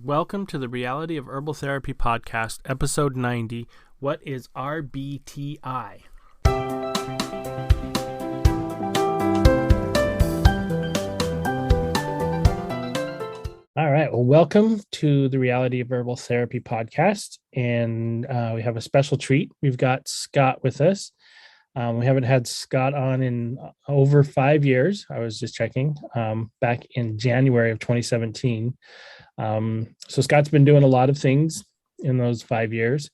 Welcome to the Reality of Herbal Therapy podcast, episode 90. What is RBTI? All right. Well, welcome to the Reality of Herbal Therapy podcast. And we have a special treat. We've got Scott with us. We haven't had Scott on in over 5 years. I was just checking back in January of 2017. So Scott's been doing a lot of things in those 5 years.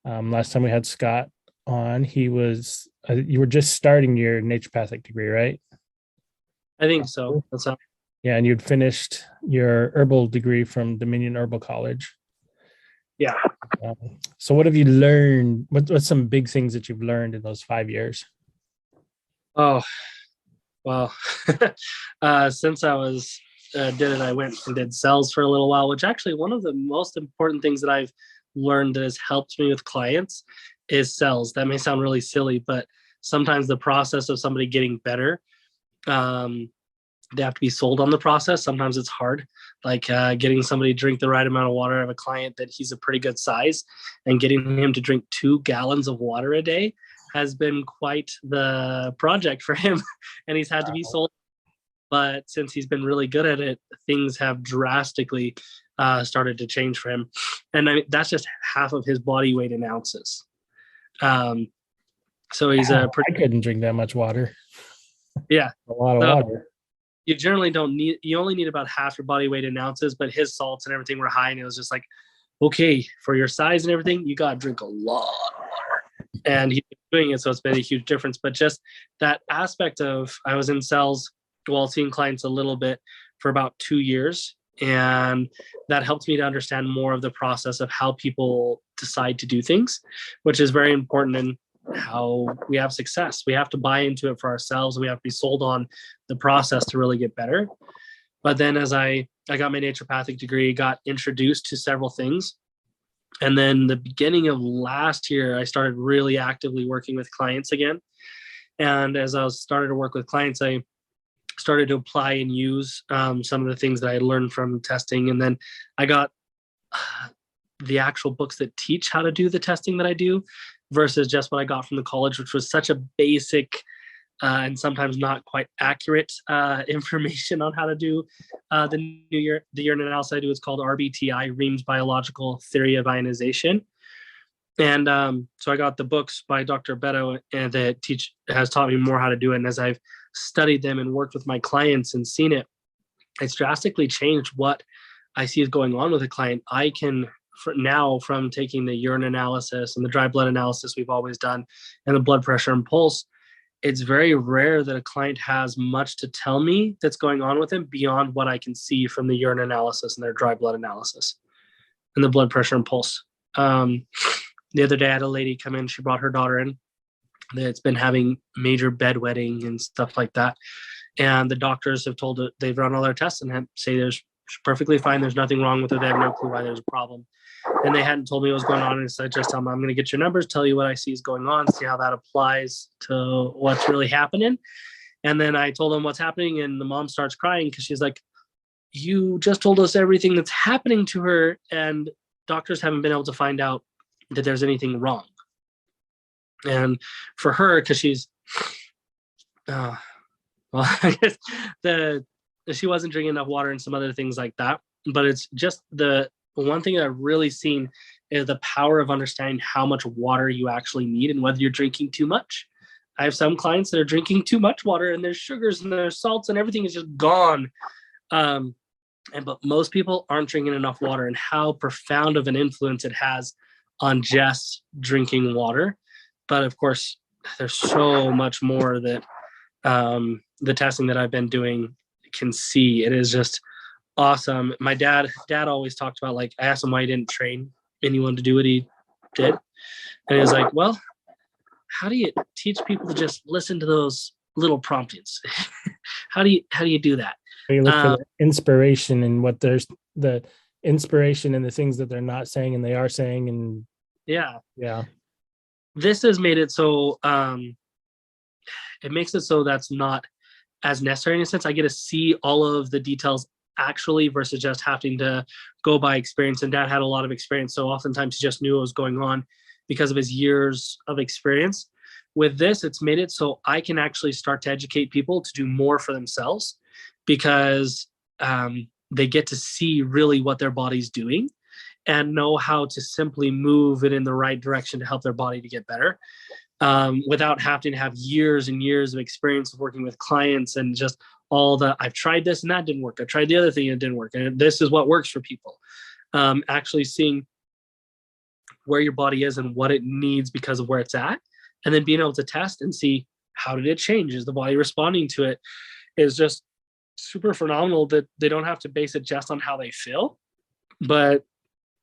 Last time we had Scott on, you were just starting your naturopathic degree, right? I think so. Yeah, and you'd finished your herbal degree from Dominion Herbal College. Yeah. So what have you learned? What's some big things that you've learned in those 5 years? Oh, well, since I was I went and did cells for a little while, which actually one of the most important things that I've learned that has helped me with clients is cells. That may sound really silly, but sometimes the process of somebody getting better, they have to be sold on the process. Sometimes it's hard, like getting somebody to drink the right amount of water. I have a client that he's a pretty good size, and getting him to drink 2 gallons of water a day has been quite the project for him. And he's had to be sold. But since he's been really good at it, things have drastically started to change for him. And that's just half of his body weight in ounces. So he's I couldn't drink that much water. Yeah. A lot of water. You generally you only need about half your body weight in ounces, but his salts and everything were high. And it was just like, okay, for your size and everything, you got to drink a lot of water. And he's been doing it. So it's been a huge difference. But just that aspect of, I was in cells while seeing clients a little bit for about 2 years. And that helped me to understand more of the process of how people decide to do things, which is very important in how we have success. We have to buy into it for ourselves. We have to be sold on the process to really get better. But then as I got my naturopathic degree, got introduced to several things. And then the beginning of last year, I started really actively working with clients again. And as I started to work with clients, I started to apply and use some of the things that I learned from testing. And then I got the actual books that teach how to do the testing that I do versus just what I got from the college, which was such a basic and sometimes not quite accurate information on how to do the urine analysis I do. It's called RBTI, Reams Biological Theory of Ionization. And so I got the books by Dr. Beto, and that has taught me more how to do it. And as I've studied them and worked with my clients and seen it, it's drastically changed what I see is going on with a client. I can from taking the urine analysis and the dry blood analysis we've always done and the blood pressure and pulse, it's very rare that a client has much to tell me that's going on with them beyond what I can see from the urine analysis and their dry blood analysis and the blood pressure and pulse. The other day I had a lady come in, she brought her daughter in that's been having major bedwetting and stuff like that. And the doctors have told her, they've run all their tests and say there's perfectly fine. There's nothing wrong with her. They have no clue why there's a problem. And they hadn't told me what was going on. And so I just tell them, I'm going to get your numbers, tell you what I see is going on, see how that applies to what's really happening. And then I told them what's happening. And the mom starts crying because she's like, you just told us everything that's happening to her. And doctors haven't been able to find out that there's anything wrong. And for her, because she's, I guess she wasn't drinking enough water and some other things like that. But it's just the one thing that I've really seen is the power of understanding how much water you actually need and whether you're drinking too much. I have some clients that are drinking too much water and there's sugars and there's salts and everything is just gone. But most people aren't drinking enough water, and how profound of an influence it has on just drinking water. But of course, there's so much more that the testing that I've been doing can see. It is just awesome. My dad always talked about, like, I asked him why he didn't train anyone to do what he did. And he was like, well, how do you teach people to just listen to those little promptings? How do you do that? You look for the inspiration and what there's the inspiration and the things that they're not saying and they are saying. And yeah. This has made it so it makes it so that's not as necessary in a sense. I get to see all of the details actually versus just having to go by experience. And Dad had a lot of experience, so oftentimes he just knew what was going on because of his years of experience. With this, it's made it so I can actually start to educate people to do more for themselves, because they get to see really what their body's doing and know how to simply move it in the right direction to help their body to get better, without having to have years and years of experience of working with clients and just all the, I've tried this and that didn't work. I tried the other thing and it didn't work. And this is what works for people. Actually seeing where your body is and what it needs because of where it's at, and then being able to test and see how did it change? Is the body responding to it? Is just super phenomenal that they don't have to base it just on how they feel, but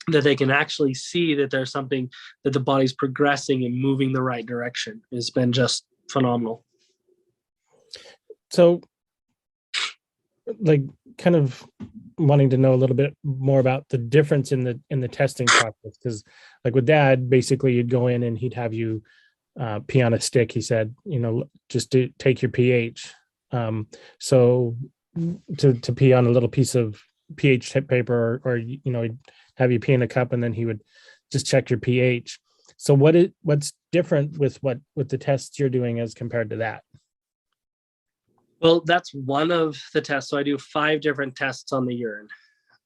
that they can actually see that there's something that the body's progressing and moving the right direction. It's been just phenomenal. So, like, kind of wanting to know a little bit more about the difference in the testing process, because like with Dad, basically you'd go in and he'd have you pee on a stick. He said, just to take your pH. So to pee on a little piece of pH paper, or he'd have you pee in a cup, and then he would just check your pH. So what's different with the tests you're doing as compared to that? Well, that's one of the tests. So I do 5 different tests on the urine.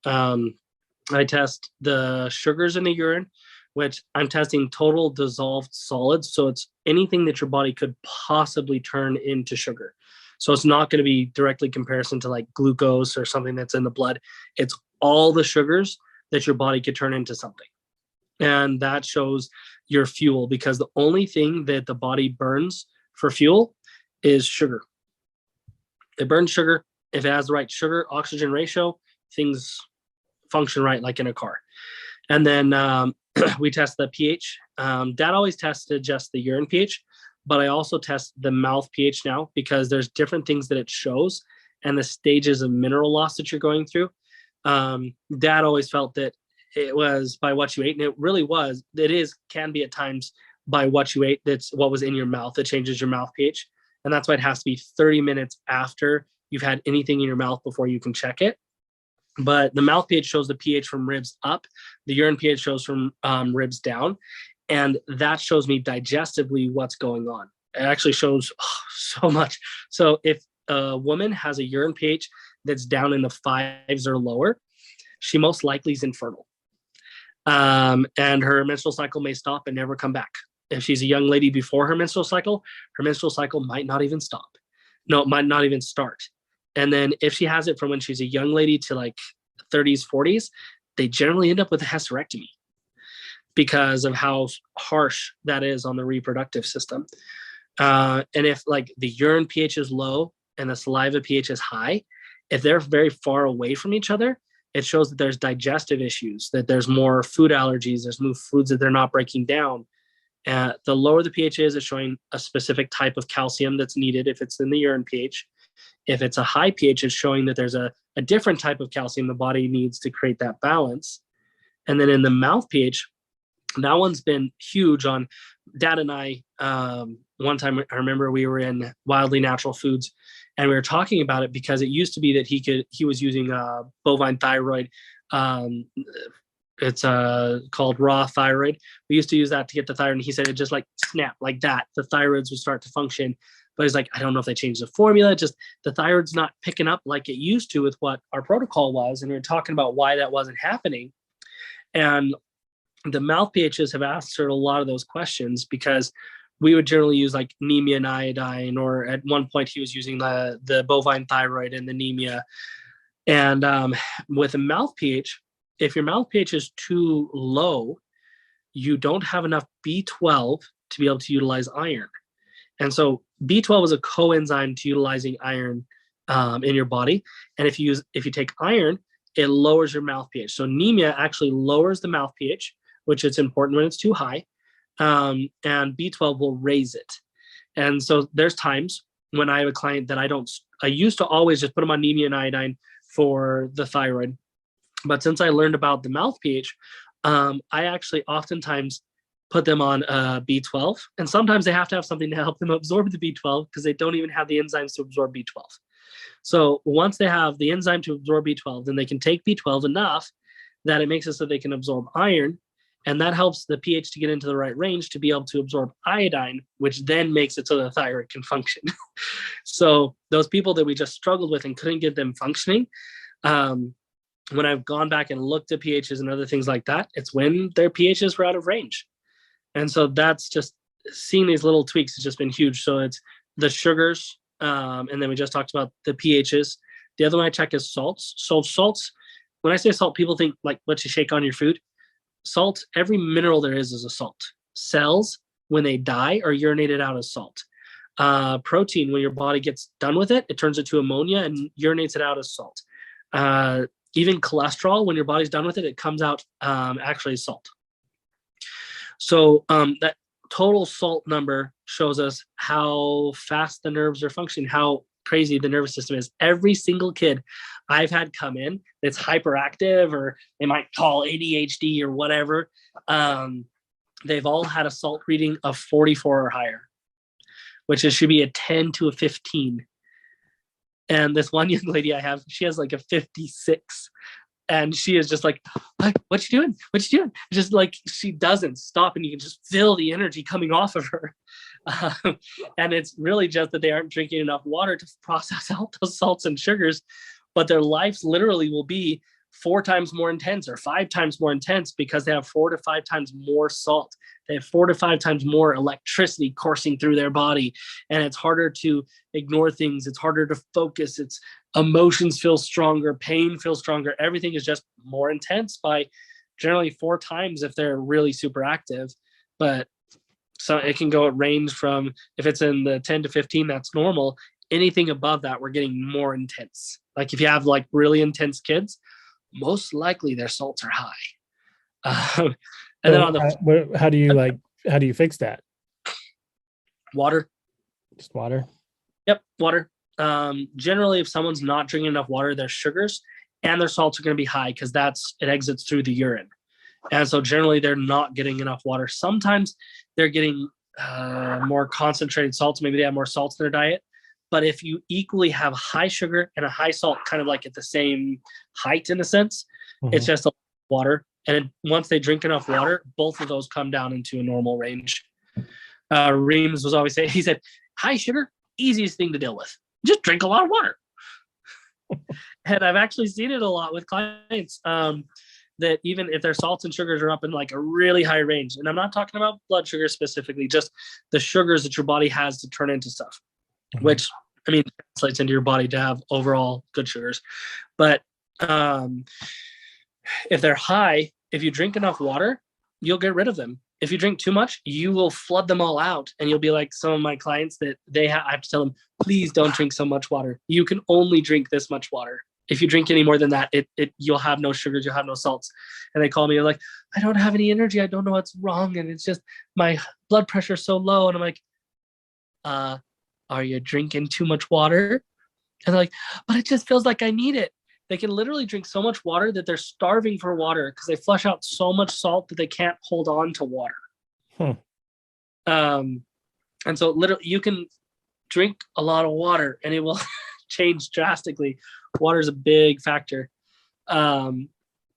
I test the sugars in the urine, which I'm testing total dissolved solids. So it's anything that your body could possibly turn into sugar. So it's not going to be directly comparison to like glucose or something that's in the blood. It's all the sugars that your body could turn into something. And that shows your fuel, because the only thing that the body burns for fuel is sugar. It burns sugar. If it has the right sugar oxygen ratio, things function right, like in a car. And then we test the pH. Dad always tested just the urine pH, but I also test the mouth pH now, because there's different things that it shows and the stages of mineral loss that you're going through. Dad always felt that it was by what you ate, and it really was. Can be at times by what you ate. That's what was in your mouth that changes your mouth pH. And that's why it has to be 30 minutes after you've had anything in your mouth before you can check it. But the mouth pH shows the pH from ribs up. The urine pH shows from ribs down. And that shows me digestively what's going on. It actually shows so much. So if a woman has a urine pH that's down in the 5s or lower, she most likely is infertile. And her menstrual cycle may stop and never come back. If she's a young lady before her menstrual cycle might not even stop. No, it might not even start. And then if she has it from when she's a young lady to like 30s, 40s, they generally end up with a hysterectomy because of how harsh that is on the reproductive system. And if like the urine pH is low and the saliva pH is high, if they're very far away from each other, it shows that there's digestive issues, that there's more food allergies, there's more foods that they're not breaking down. The lower the pH is, it's showing a specific type of calcium that's needed if it's in the urine pH. If it's a high pH, it's showing that there's a different type of calcium the body needs to create that balance. And then in the mouth pH, that one's been huge on Dad and I. One time I remember we were in Wildly Natural Foods and we were talking about it, because it used to be that he was using bovine thyroid. It's called raw thyroid. We used to use that to get the thyroid, and he said it just like snap like that. The thyroids would start to function. But he's like, I don't know if they changed the formula. Just the thyroid's not picking up like it used to with what our protocol was. And we were talking about why that wasn't happening. And the mouth pHs have answered a lot of those questions, because we would generally use like anemia and iodine, or at one point he was using the bovine thyroid and the anemia. And with a mouth pH, if your mouth pH is too low, you don't have enough B12 to be able to utilize iron. And so B12 is a coenzyme to utilizing iron in your body. And if you take iron, it lowers your mouth pH. So anemia actually lowers the mouth pH, which is important when it's too high. And B12 will raise it. And so there's times when I have a client that I used to always just put them on anemia and iodine for the thyroid. But since I learned about the mouth pH, I actually oftentimes put them on B12. And sometimes they have to have something to help them absorb the B12, because they don't even have the enzymes to absorb B12. So once they have the enzyme to absorb B12, then they can take B12 enough that it makes it so they can absorb iron. And that helps the pH to get into the right range to be able to absorb iodine, which then makes it so the thyroid can function. So those people that we just struggled with and couldn't get them functioning, when I've gone back and looked at pHs and other things like that, it's when their pHs were out of range. And so that's just seeing these little tweaks has just been huge. So it's the sugars, and then we just talked about the pHs. The other one I check is salts. So salts, when I say salt, people think like what you shake on your food. Salt, every mineral there is a salt. Cells, when they die, are urinated out as salt. Protein, when your body gets done with it, it turns into ammonia and urinates it out as salt. Even cholesterol, when your body's done with it, it comes out actually as salt. So that total salt number shows us how fast the nerves are functioning, how crazy the nervous system is. Every single kid I've had come in that's hyperactive, or they might call ADHD or whatever, they've all had a salt reading of 44 or higher, which should be a 10 to a 15. And this one young lady I have, she has like a 56. And she is just like, what you doing? What you doing? Just like, she doesn't stop, and you can just feel the energy coming off of her. And it's really just that they aren't drinking enough water to process out those salts and sugars, but their lives literally will be 4 times more intense or 5 times more intense because they have 4 to 5 times more salt. They have 4 to 5 times more electricity coursing through their body, and it's harder to ignore things. It's harder to focus. It's emotions feel stronger, pain feels stronger. Everything is just more intense by generally 4 times if they're really super active. But so it can go range from, if it's in the 10 to 15, that's normal. Anything above that, we're getting more intense. Like if you have like really intense kids, most likely their salts are high. And then on the how do you fix that? Water. Just water. Yep, water. Generally, if someone's not drinking enough water, their sugars and their salts are going to be high because it exits through the urine. And so generally they're not getting enough water. Sometimes they're getting more concentrated salts. Maybe they have more salts in their diet. But if you equally have high sugar and a high salt, kind of like at the same height in a sense, it's just a water. And once they drink enough water, both of those come down into a normal range. Reams was always saying, he said, high sugar, easiest thing to deal with. Just drink a lot of water. And I've actually seen it a lot with clients, that even if their salts and sugars are up in like a really high range, and I'm not talking about blood sugar specifically, just the sugars that your body has to turn into stuff, which I mean translates into your body to have overall good sugars. But if they're high, if you drink enough water, you'll get rid of them. If you drink too much, you will flood them all out, and you'll be like some of my clients that I have to tell them, please don't drink so much water. You can only drink this much water. If you drink any more than that, you'll have no sugars, you'll have no salts. And they call me, like, I don't have any energy. I don't know what's wrong. And it's just my blood pressure is so low. And I'm like, are you drinking too much water? And they're like, but it just feels like I need it. They can literally drink so much water that they're starving for water because they flush out so much salt that they can't hold on to water. And so literally you can drink a lot of water and it will change drastically. Water is a big factor. So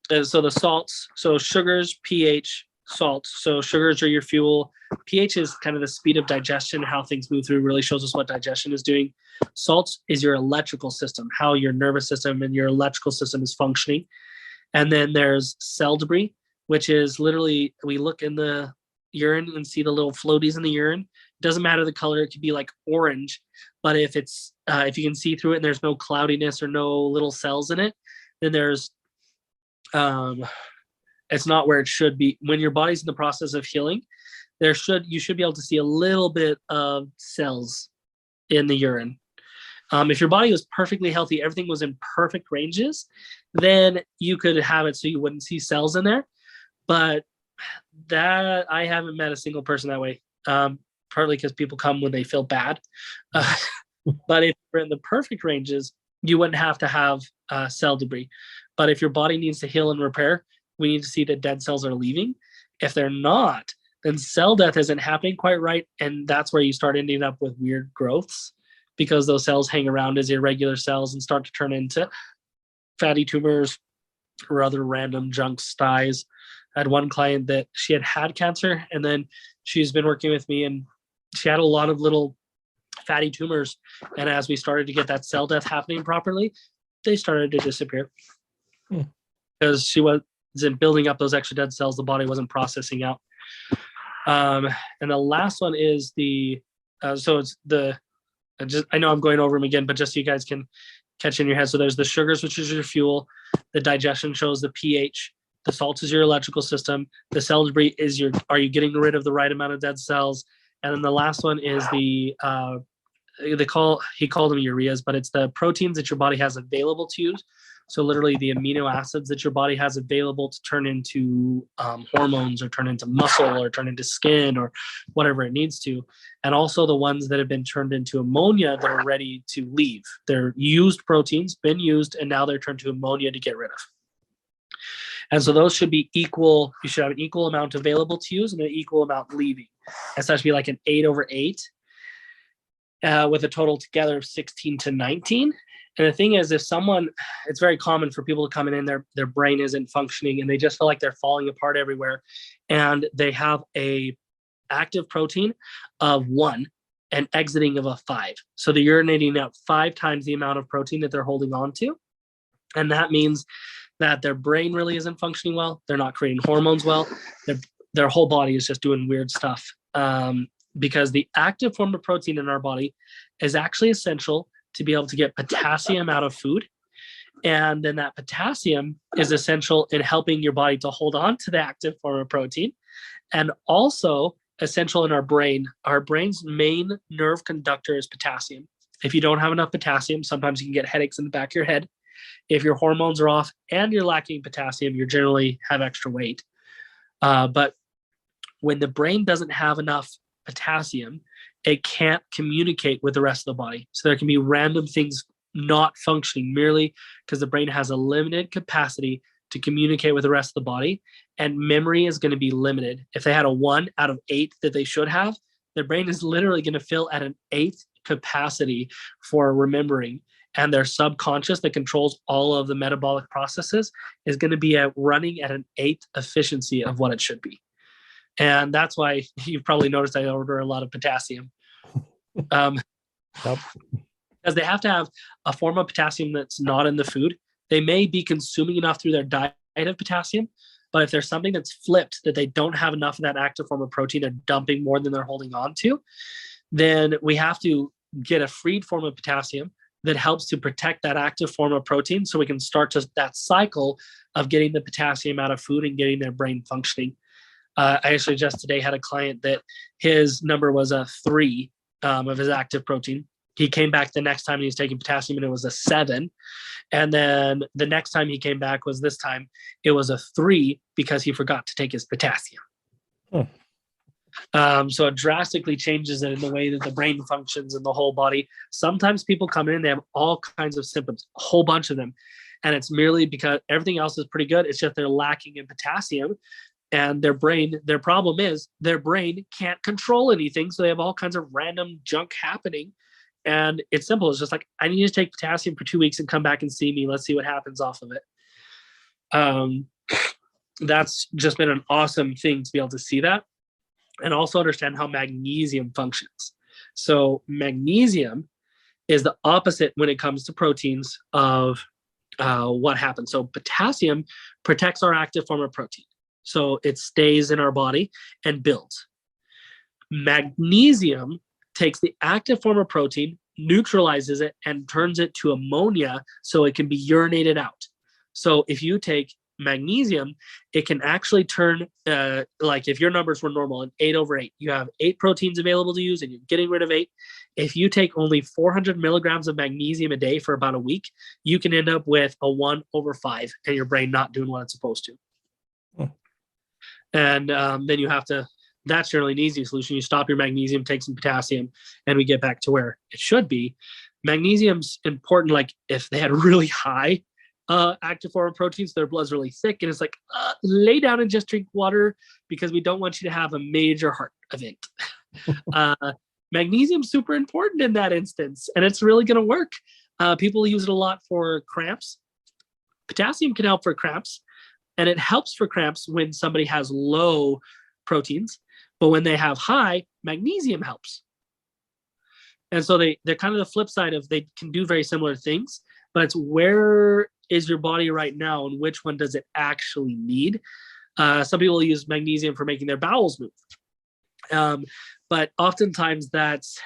the salts, so sugars, pH, salts. So sugars are your fuel. pH is kind of the speed of digestion, how things move through, really shows us what digestion is doing. Salts is your electrical system, how your nervous system and your electrical system is functioning. And then there's cell debris, which is literally, we look in the urine and see the little floaties in the urine. It doesn't matter the color, it could be like orange, but if it's if you can see through it and there's no cloudiness or no little cells in it, then there's it's not where it should be. When your body's in the process of healing, you should be able to see a little bit of cells in the urine. If your body was perfectly healthy, everything was in perfect ranges, then you could have it so you wouldn't see cells in there. But that, I haven't met a single person that way, partly because people come when they feel bad. But if you're in the perfect ranges, you wouldn't have to have cell debris. But if your body needs to heal and repair, we need to see that dead cells are leaving. If they're not, then cell death isn't happening quite right. And that's where you start ending up with weird growths, because those cells hang around as irregular cells and start to turn into fatty tumors or other random junk styes. I had one client that she had cancer, and then she's been working with me, and she had a lot of little fatty tumors. And as we started to get that cell death happening properly, they started to disappear because she wasn't building up those extra dead cells the body wasn't processing out. And the last one is so it's I know I'm going over them again, but just so you guys can catch in your head. So there's the sugars, which is your fuel. The digestion shows the pH. The salt is your electrical system. The cell debris is are you getting rid of the right amount of dead cells? And then the last one is he called them ureas, but it's the proteins that your body has available to use. So literally the amino acids that your body has available to turn into hormones or turn into muscle or turn into skin or whatever it needs to. And also the ones that have been turned into ammonia that are ready to leave. They're used proteins, been used, and now they're turned to ammonia to get rid of. And so those should be equal. You should have an equal amount available to use and an equal amount leaving. And so that should be like an 8/8 with a total together of 16/19. And the thing is, it's very common for people to come in and their brain isn't functioning and they just feel like they're falling apart everywhere. And they have a active protein of 1 and exiting of a 5. So they're urinating out 5 times the amount of protein that they're holding on to. And that means that their brain really isn't functioning well. They're not creating hormones well. Their whole body is just doing weird stuff. Because the active form of protein in our body is actually essential to be able to get potassium out of food. And then that potassium is essential in helping your body to hold on to the active form of protein, and also essential in our brain. Our brain's main nerve conductor is potassium. If you don't have enough potassium, sometimes you can get headaches in the back of your head. If your hormones are off and you're lacking potassium, you generally have extra weight. But when the brain doesn't have enough potassium, it can't communicate with the rest of the body. So there can be random things not functioning merely because the brain has a limited capacity to communicate with the rest of the body, and memory is going to be limited. If they had a 1/8 that they should have, their brain is literally going to fill at an 8th capacity for remembering, and their subconscious that controls all of the metabolic processes is going to be running at an 8th efficiency of what it should be. And that's why you've probably noticed I order a lot of potassium. Yep. Because they have to have a form of potassium that's not in the food. They may be consuming enough through their diet of potassium, but if there's something that's flipped, that they don't have enough of that active form of protein, they're dumping more than they're holding on to, then we have to get a freed form of potassium that helps to protect that active form of protein so we can start that cycle of getting the potassium out of food and getting their brain functioning. I actually just today had a client that his number was a 3 of his active protein. He came back the next time and he was taking potassium and it was a 7. And then the next time he came back was this time, it was a 3 because he forgot to take his potassium. So it drastically changes it in the way that the brain functions and the whole body. Sometimes people come in, they have all kinds of symptoms, a whole bunch of them. And it's merely because everything else is pretty good. It's just they're lacking in potassium. And their problem is their brain can't control anything. So they have all kinds of random junk happening. And it's simple. It's just like, I need to take potassium for 2 weeks and come back and see me. Let's see what happens off of it. That's just been an awesome thing to be able to see that. And also understand how magnesium functions. So magnesium is the opposite when it comes to proteins of what happens. So potassium protects our active form of protein. So it stays in our body and builds. Magnesium takes the active form of protein, neutralizes it, and turns it to ammonia so it can be urinated out. So if you take magnesium, it can actually turn, like if your numbers were normal, an 8/8, you have 8 proteins available to use and you're getting rid of 8. If you take only 400 milligrams of magnesium a day for about a week, you can end up with a 1/5 and your brain not doing what it's supposed to. And then you have to, that's generally an easy solution. You stop your magnesium, take some potassium, and we get back to where it should be. Magnesium's important, like if they had really high active form of proteins, their blood's really thick, and it's like, lay down and just drink water because we don't want you to have a major heart event. magnesium's super important in that instance, and it's really going to work. People use it a lot for cramps. Potassium can help for cramps, and it helps for cramps when somebody has low proteins, but when they have high, magnesium helps. And so they're kind of the flip side of, they can do very similar things, but it's where is your body right now and which one does it actually need? Some people use magnesium for making their bowels move. But oftentimes that's,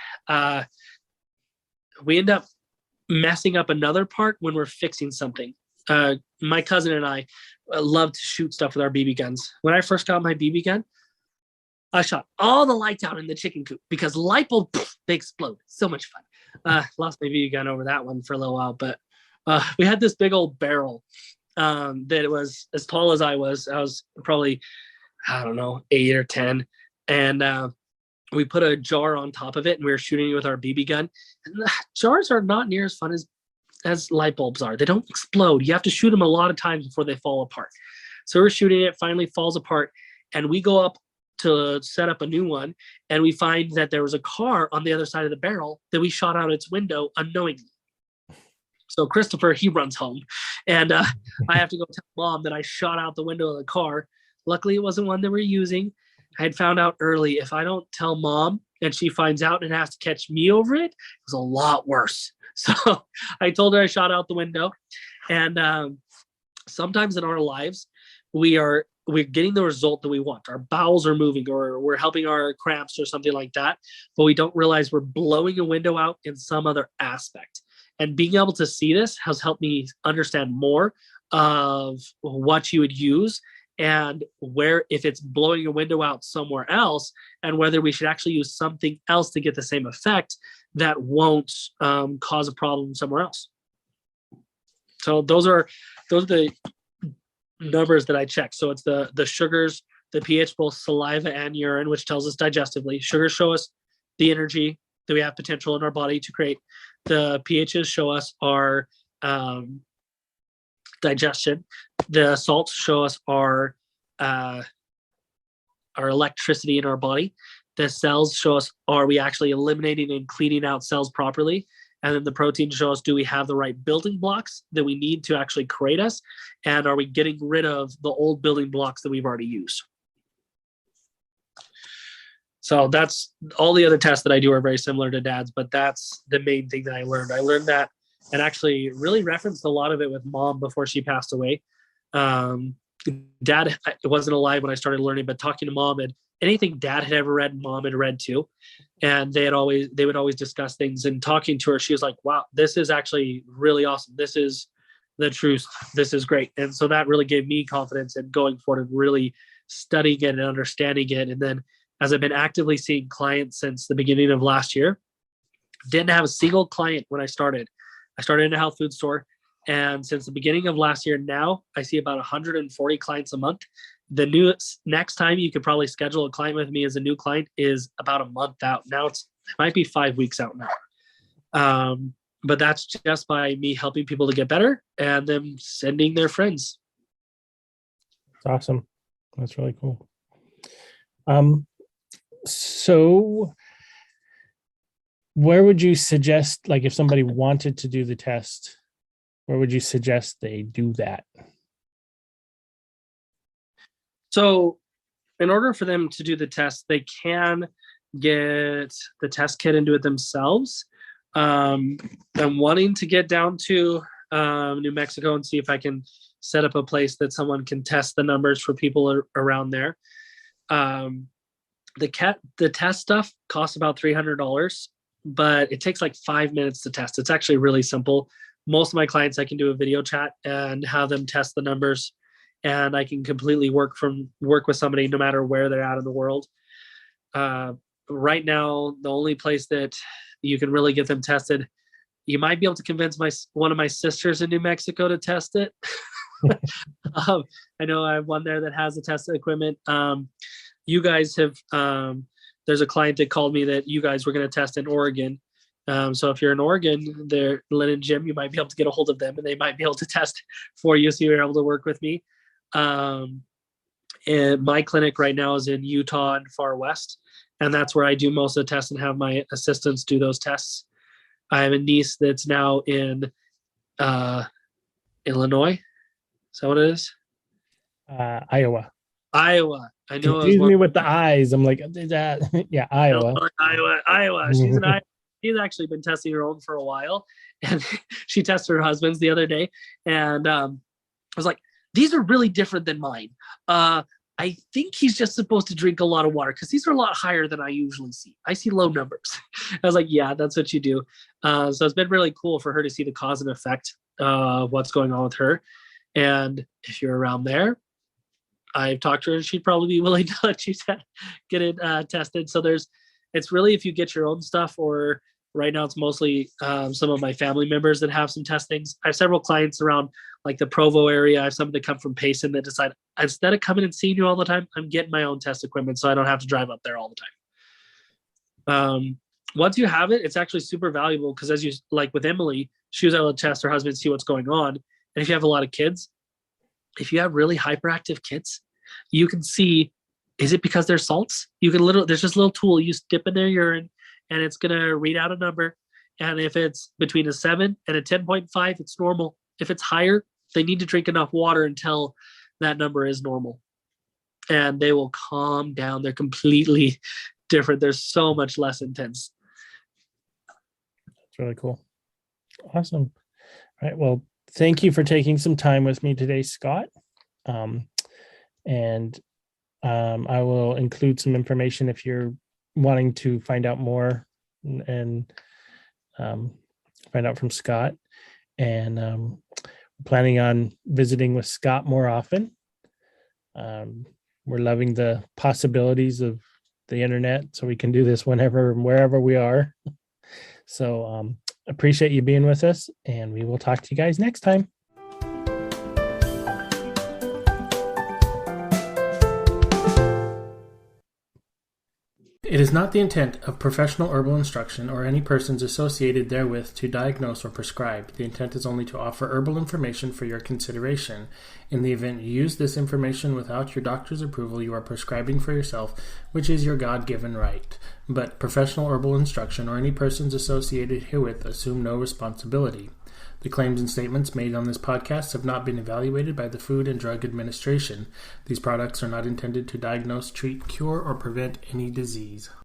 we end up messing up another part when we're fixing something. My cousin and I love to shoot stuff with our BB guns. When I first got my BB gun, I shot all the lights out in the chicken coop because light bulb, they explode. So much fun. Lost my BB gun over that one for a little while, but we had this big old barrel that was as tall as I was. I was probably, I don't know, 8 or 10. And we put a jar on top of it and we were shooting it with our BB gun. And the jars are not near as fun as light bulbs are. They don't explode. You have to shoot them a lot of times before they fall apart. So we're shooting it, finally falls apart, and we go up to set up a new one, and we find that there was a car on the other side of the barrel that we shot out its window unknowingly. So Christopher, he runs home, and I have to go tell Mom that I shot out the window of the car. Luckily, it wasn't one that we're using. I had found out early, if I don't tell Mom and she finds out and has to catch me over it, it was a lot worse. So I told her I shot out the window. And sometimes in our lives, we're getting the result that we want. Our bowels are moving, or we're helping our cramps or something like that, but we don't realize we're blowing a window out in some other aspect. And being able to see this has helped me understand more of what you would use and where, if it's blowing a window out somewhere else, and whether we should actually use something else to get the same effect that won't cause a problem somewhere else. So those are the numbers that I check. So it's the sugars, the pH, both saliva and urine, which tells us digestively. Sugars show us the energy that we have potential in our body to create. The pHs show us our digestion. The salts show us our electricity in our body. The cells show us, are we actually eliminating and cleaning out cells properly? And then the protein show us, do we have the right building blocks that we need to actually create us? And are we getting rid of the old building blocks that we've already used? So that's all. The other tests that I do are very similar to Dad's, but that's the main thing that I learned. I learned that and actually really referenced a lot of it with Mom before she passed away. Dad wasn't alive when I started learning, but talking to Mom, and anything Dad had ever read, Mom had read too. And they would always discuss things, and talking to her, she was like, wow, this is actually really awesome. This is the truth. This is great. And so that really gave me confidence in going forward and really studying it and understanding it. And then as I've been actively seeing clients since the beginning of last year, didn't have a single client when I started. I started in a health food store. And since the beginning of last year, now I see about 140 clients a month. The next time you could probably schedule a client with me as a new client is about a month out. Now it might be 5 weeks out now. But that's just by me helping people to get better and them sending their friends. That's awesome. That's really cool. So where would you suggest, like if somebody wanted to do the test, where would you suggest they do that? So in order for them to do the test, they can get the test kit and do it themselves. I'm wanting to get down to New Mexico and see if I can set up a place that someone can test the numbers for people around there. The test stuff costs about $300, but it takes like 5 minutes to test. It's actually really simple. Most of my clients, I can do a video chat and have them test the numbers, and I can completely work with somebody no matter where they're at in the world. Right now, the only place that you can really get them tested, you might be able to convince one of my sisters in New Mexico to test it. I know I have one there that has the test equipment. You guys have, there's a client that called me that you guys were going to test in Oregon. So if you're in Oregon, they're Lynn and Jim, you might be able to get a hold of them and they might be able to test for you so you're able to work with me. And my clinic right now is in Utah and Far West. And that's where I do most of the tests and have my assistants do those tests. I have a niece that's now in Illinois. Is that what it is? Iowa. Iowa. I know it was Confuse one. me with the eyes. I'm like, yeah, Iowa. Iowa. She's in Iowa. She's actually been testing her own for a while, and she tested her husband's the other day, and I was like, these are really different than mine. I think he's just supposed to drink a lot of water because these are a lot higher than I usually see. I see low numbers. I was like, yeah, that's what you do. So it's been really cool for her to see the cause and effect of what's going on with her. And if you're around there, I've talked to her and she'd probably be willing to let you get it tested. So it's really if you get your own stuff, or right now it's mostly some of my family members that have some testings. I have several clients around like the Provo area. I have some that come from Payson that decide, instead of coming and seeing you all the time, I'm getting my own test equipment so I don't have to drive up there all the time. Once you have it, it's actually super valuable because as you, like with Emily, she was able to test her husband, see what's going on. And if you have a lot of kids, if you have really hyperactive kids, you can see, is it because they're salts? You can there's just a little tool you dip in their urine and it's going to read out a number. And if it's between a 7 and a 10.5, it's normal. If it's higher, they need to drink enough water until that number is normal. And they will calm down. They're completely different. They're so much less intense. That's really cool. Awesome. All right. Well, thank you for taking some time with me today, Scott. And I will include some information if you're wanting to find out more and find out from Scott. And planning on visiting with Scott more often. We're loving the possibilities of the internet, so we can do this whenever and wherever we are. So appreciate you being with us, and we will talk to you guys next time. It is not the intent of professional herbal instruction or any persons associated therewith to diagnose or prescribe. The intent is only to offer herbal information for your consideration. In the event you use this information without your doctor's approval, you are prescribing for yourself, which is your God-given right. But professional herbal instruction or any persons associated herewith assume no responsibility. The claims and statements made on this podcast have not been evaluated by the Food and Drug Administration. These products are not intended to diagnose, treat, cure, or prevent any disease.